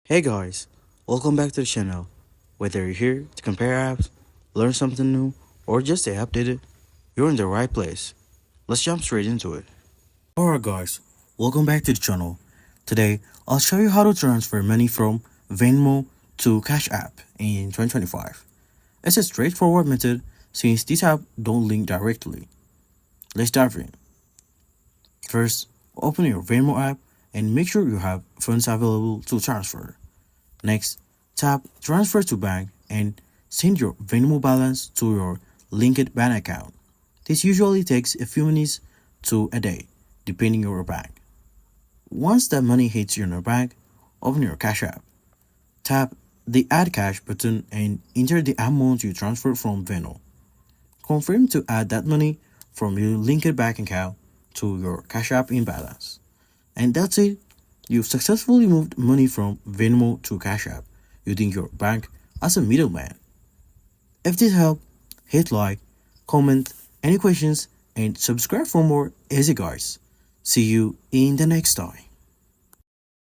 Hey guys, welcome back to the channel. Whether you're here to compare apps, learn something new, or just stay updated, you're in the right place. Let's jump straight into it. Alright guys, welcome back to the channel. Today, I'll show you how to transfer money from Venmo to Cash App in 2025. It's a straightforward method since these apps don't link directly. Let's dive in. First, open your Venmo app and make sure you have funds available to transfer. Next, tap Transfer to Bank and send your Venmo balance to your linked bank account. This usually takes a few minutes to a day, depending on your bank. Once the money hits your bank, open your Cash App. Tap the Add Cash button and enter the amount you transferred from Venmo. Confirm to add that money from your linked bank account to your Cash App in balance. And that's it. You've successfully moved money from Venmo to Cash App using your bank as a middleman. If this helped, hit like, comment, any questions, and subscribe for more easy guides. See you in the next time.